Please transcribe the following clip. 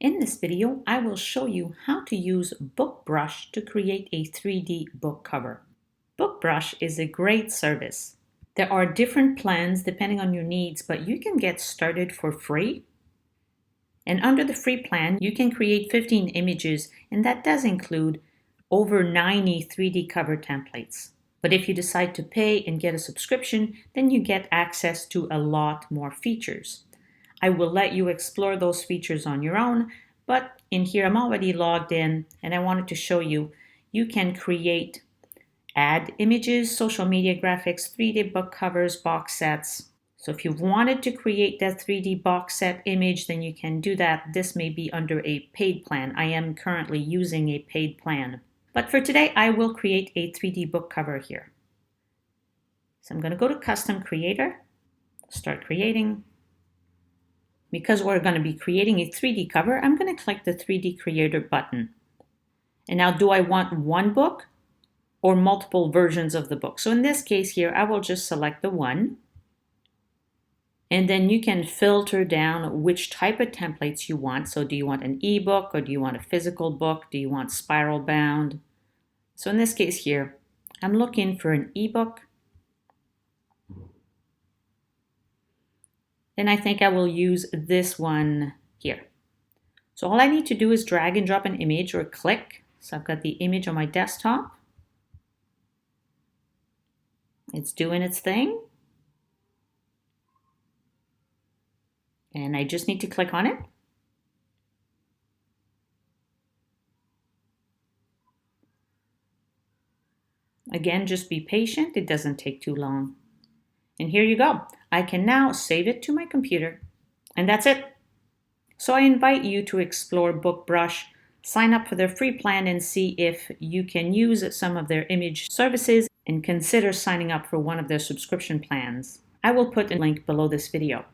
In this video, I will show you how to use BookBrush to create a 3D book cover. BookBrush is a great service. There are different plans depending on your needs, but you can get started for free. And under the free plan, you can create 15 images, and that does include over 90 3D cover templates. But if you decide to pay and get a subscription, then you get access to a lot more features. I will let you explore those features on your own, but in here I'm already logged in and I wanted to show you, you can create ad images, social media graphics, 3D book covers, box sets. So if you wanted to create that 3D box set image, then you can do that. This may be under a paid plan. I am currently using a paid plan. But for today, I will create a 3D book cover here. So I'm going to go to Custom Creator, start creating. Because we're going to be creating a 3D cover, I'm going to click the 3D Creator button. And now, do I want one book or multiple versions of the book? So in this case here, I will just select the one. And then you can filter down which type of templates you want. So do you want an ebook or do you want a physical book? Do you want spiral bound? So in this case here, I'm looking for an ebook. And I think I will use this one here. So all I need to do is drag and drop an image or click. So I've got the image on my desktop. It's doing its thing. And I just need to click on it. Again, just be patient. It doesn't take too long. And here you go. I can now save it to my computer. And that's it. So I invite you to explore BookBrush, sign up for their free plan and see if you can use some of their image services and consider signing up for one of their subscription plans. I will put a link below this video.